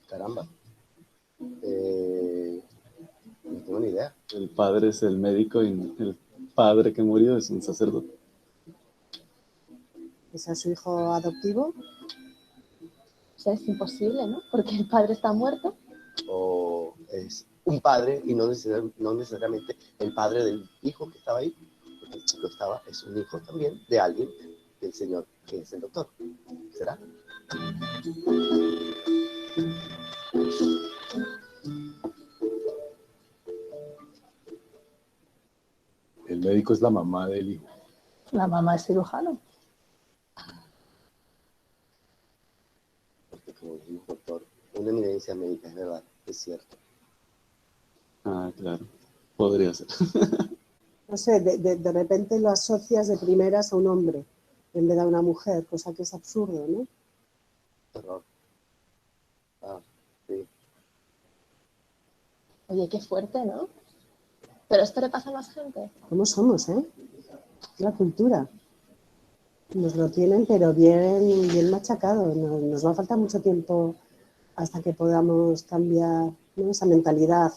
Caramba. No tengo ni idea. El padre es el médico y el padre que murió es un sacerdote. ¿Es a su hijo adoptivo? O sea, es imposible, ¿no? Porque el padre está muerto. O es un padre y no necesariamente el padre del hijo que estaba ahí. Porque el chico es un hijo también de alguien, del señor que es el doctor. ¿Será? El médico es la mamá del hijo. La mamá es cirujano. Porque como dijo el doctor, una eminencia médica, es verdad, es cierto. Ah, claro. Podría ser. No sé, de repente lo asocias de primeras a un hombre en vez de a una mujer, cosa que es absurdo, ¿no? Terror. Ah, sí. Oye, qué fuerte, ¿no? Pero esto le pasa a más gente. ¿Cómo somos, eh? La cultura. Nos lo tienen, pero bien machacado. Nos va a faltar mucho tiempo hasta que podamos cambiar, ¿no?, esa mentalidad.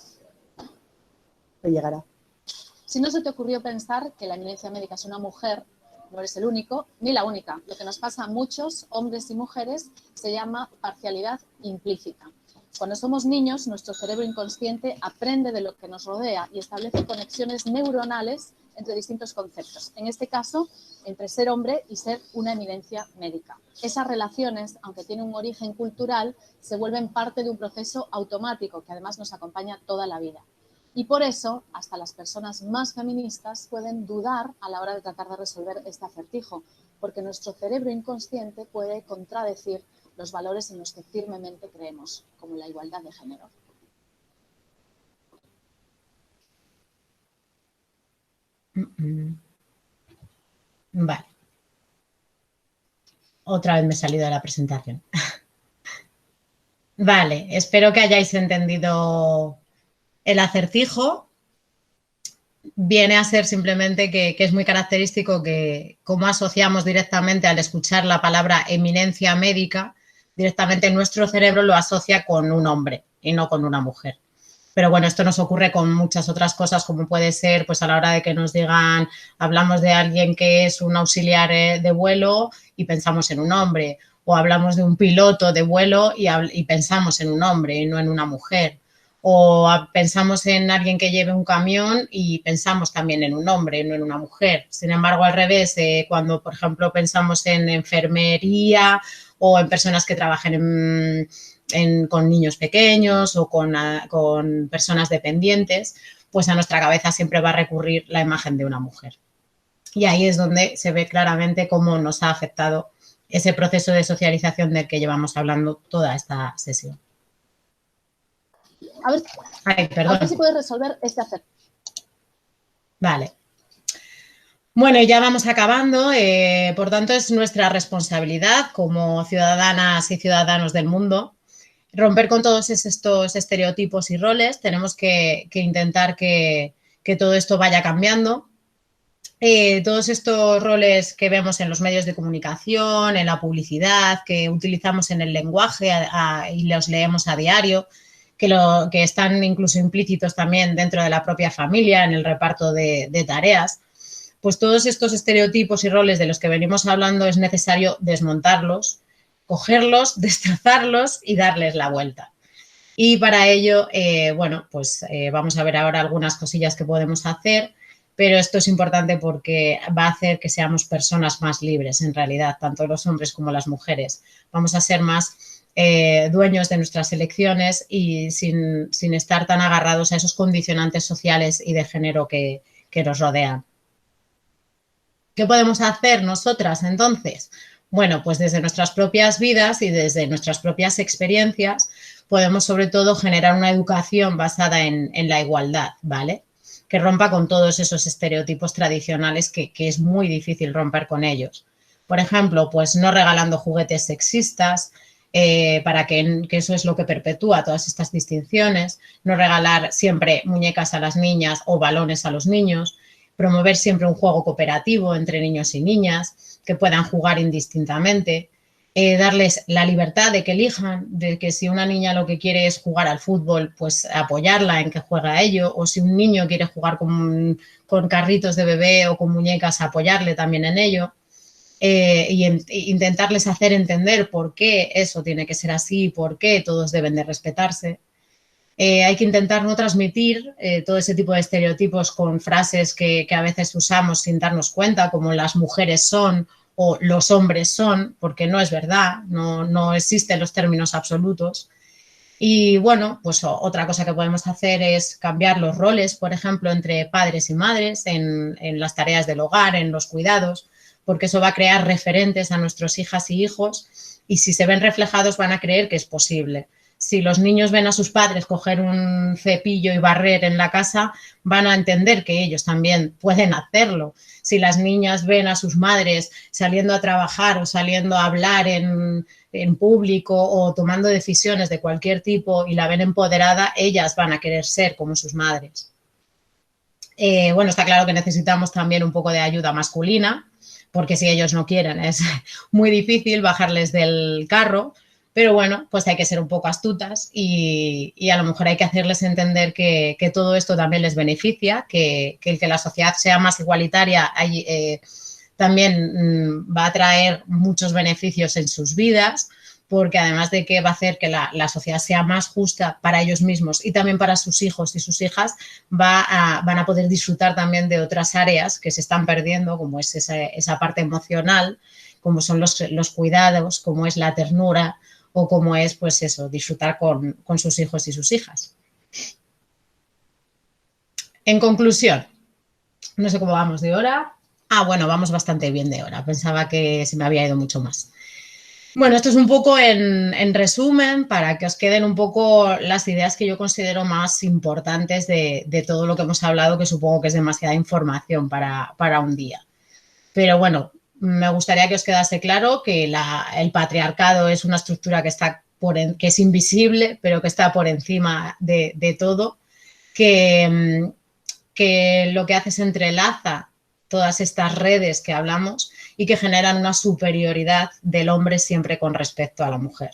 Pero llegará. Si no se te ocurrió pensar que la eminencia médica es una mujer, no eres el único ni la única. Lo que nos pasa a muchos hombres y mujeres se llama parcialidad implícita. Cuando somos niños, nuestro cerebro inconsciente aprende de lo que nos rodea y establece conexiones neuronales entre distintos conceptos. En este caso, entre ser hombre y ser una eminencia médica. Esas relaciones, aunque tienen un origen cultural, se vuelven parte de un proceso automático que además nos acompaña toda la vida. Y por eso, hasta las personas más feministas pueden dudar a la hora de tratar de resolver este acertijo, porque nuestro cerebro inconsciente puede contradecir los valores en los que firmemente creemos, como la igualdad de género. Vale. Otra vez me he salido de la presentación. Vale, espero que hayáis entendido el acertijo. Viene a ser simplemente que es muy característico que, como asociamos directamente al escuchar la palabra eminencia médica, directamente nuestro cerebro lo asocia con un hombre y no con una mujer. Pero bueno, esto nos ocurre con muchas otras cosas, como puede ser pues a la hora de que nos digan, hablamos de alguien que es un auxiliar de vuelo y pensamos en un hombre, o hablamos de un piloto de vuelo y pensamos en un hombre y no en una mujer. O pensamos en alguien que lleve un camión y pensamos también en un hombre, no en una mujer. Sin embargo, al revés, cuando, por ejemplo, pensamos en enfermería o en personas que trabajen con niños pequeños o con personas dependientes, pues a nuestra cabeza siempre va a recurrir la imagen de una mujer. Y ahí es donde se ve claramente cómo nos ha afectado ese proceso de socialización del que llevamos hablando toda esta sesión. A ver, Ay, perdón. a ver si puedes resolver este acertijo. Vale. Bueno, ya vamos acabando. Por tanto, es nuestra responsabilidad como ciudadanas y ciudadanos del mundo romper con todos estos estereotipos y roles. Tenemos que intentar que todo esto vaya cambiando. Todos estos roles que vemos en los medios de comunicación, en la publicidad, que utilizamos en el lenguaje y los leemos a diario, que están incluso implícitos también dentro de la propia familia, en el reparto de tareas, pues todos estos estereotipos y roles de los que venimos hablando es necesario desmontarlos, cogerlos, destrozarlos y darles la vuelta. Y para ello, bueno, pues vamos a ver ahora algunas cosillas que podemos hacer, pero esto es importante porque va a hacer que seamos personas más libres, en realidad, tanto los hombres como las mujeres. Vamos a ser más dueños de nuestras elecciones y sin estar tan agarrados a esos condicionantes sociales y de género que nos rodean. ¿Qué podemos hacer nosotras entonces? Bueno, pues desde nuestras propias vidas y desde nuestras propias experiencias podemos sobre todo generar una educación basada en la igualdad, ¿vale? Que rompa con todos esos estereotipos tradicionales que es muy difícil romper con ellos. Por ejemplo, pues no regalando juguetes sexistas, para que eso es lo que perpetúa todas estas distinciones, no regalar siempre muñecas a las niñas o balones a los niños, promover siempre un juego cooperativo entre niños y niñas, que puedan jugar indistintamente, darles la libertad de que elijan, de que si una niña lo que quiere es jugar al fútbol, pues apoyarla en que juegue a ello, o si un niño quiere jugar con carritos de bebé o con muñecas, apoyarle también en ello, y intentarles hacer entender por qué eso tiene que ser así, por qué todos deben de respetarse. Hay que intentar no transmitir todo ese tipo de estereotipos con frases que a veces usamos sin darnos cuenta, como las mujeres son o los hombres son, porque no es verdad, no existen los términos absolutos. Y bueno, pues otra cosa que podemos hacer es cambiar los roles, por ejemplo, entre padres y madres en las tareas del hogar, en los cuidados, porque eso va a crear referentes a nuestras hijas y hijos y si se ven reflejados van a creer que es posible. Si los niños ven a sus padres coger un cepillo y barrer en la casa, van a entender que ellos también pueden hacerlo. Si las niñas ven a sus madres saliendo a trabajar o saliendo a hablar en público o tomando decisiones de cualquier tipo y la ven empoderada, ellas van a querer ser como sus madres. Bueno, está claro que necesitamos también un poco de ayuda masculina, porque si ellos no quieren es muy difícil bajarles del carro. Pero bueno, pues hay que ser un poco astutas y a lo mejor hay que hacerles entender que todo esto también les beneficia, que el que la sociedad sea más igualitaria también va a traer muchos beneficios en sus vidas, porque además de que va a hacer que la sociedad sea más justa para ellos mismos y también para sus hijos y sus hijas, van a poder disfrutar también de otras áreas que se están perdiendo, como es esa parte emocional, como son los cuidados, como es la ternura, o como es, pues eso, disfrutar con sus hijos y sus hijas. En conclusión, no sé cómo vamos de hora. Bueno, vamos bastante bien de hora. Pensaba que se me había ido mucho más. Bueno, esto es un poco en resumen para que os queden un poco las ideas que yo considero más importantes de todo lo que hemos hablado, que supongo que es demasiada información para un día. Pero bueno, me gustaría que os quedase claro que el patriarcado es una estructura que es invisible, pero que está por encima de todo, que lo que hace es entrelaza todas estas redes que hablamos y que generan una superioridad del hombre siempre con respecto a la mujer.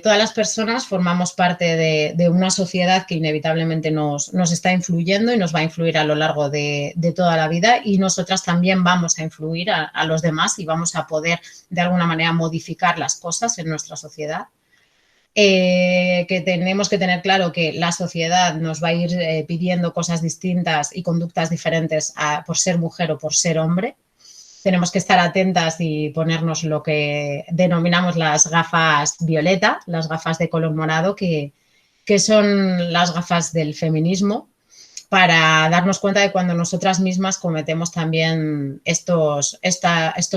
Todas las personas formamos parte de una sociedad que inevitablemente nos está influyendo y nos va a influir a lo largo de toda la vida y nosotras también vamos a influir a los demás y vamos a poder de alguna manera modificar las cosas en nuestra sociedad. Que tenemos que tener claro que la sociedad nos va a ir pidiendo cosas distintas y conductas diferentes por ser mujer o por ser hombre. Tenemos que estar atentas y ponernos lo que denominamos las gafas violeta, las gafas de color morado, que son las gafas del feminismo, para darnos cuenta de cuando nosotras mismas cometemos también estos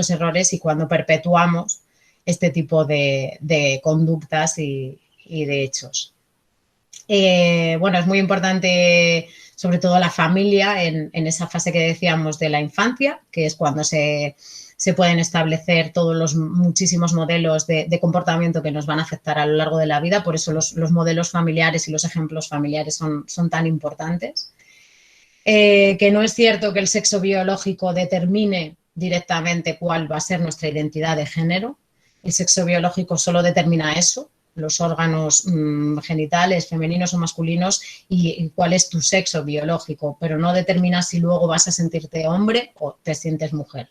errores y cuando perpetuamos este tipo de conductas y de hechos. Bueno, es muy importante sobre todo la familia en esa fase que decíamos de la infancia, que es cuando se pueden establecer todos los muchísimos modelos de comportamiento que nos van a afectar a lo largo de la vida. Por eso los modelos familiares y los ejemplos familiares son tan importantes. Que no es cierto que el sexo biológico determine directamente cuál va a ser nuestra identidad de género. El sexo biológico solo determina eso, los órganos genitales, femeninos o masculinos, y cuál es tu sexo biológico, pero no determina si luego vas a sentirte hombre o te sientes mujer,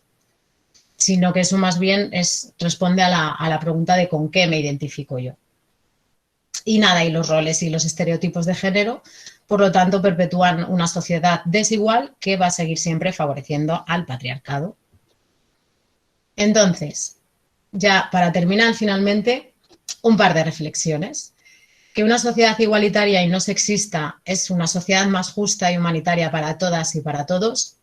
sino que eso más bien responde a la pregunta de con qué me identifico yo. Y nada, y los roles y los estereotipos de género, por lo tanto, perpetúan una sociedad desigual que va a seguir siempre favoreciendo al patriarcado. Entonces, ya para terminar finalmente, un par de reflexiones. Que una sociedad igualitaria y no sexista es una sociedad más justa y humanitaria para todas y para todos,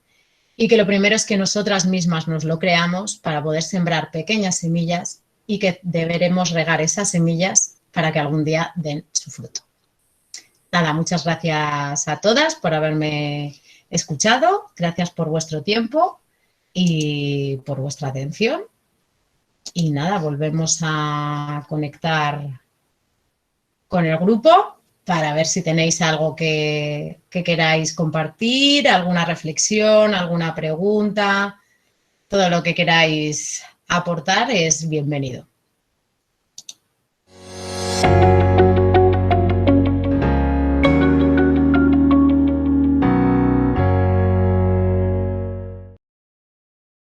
y que lo primero es que nosotras mismas nos lo creamos para poder sembrar pequeñas semillas y que deberemos regar esas semillas para que algún día den su fruto. Nada, muchas gracias a todas por haberme escuchado, gracias por vuestro tiempo y por vuestra atención. Y nada, volvemos a conectar con el grupo para ver si tenéis algo que queráis compartir, alguna reflexión, alguna pregunta, todo lo que queráis aportar es bienvenido.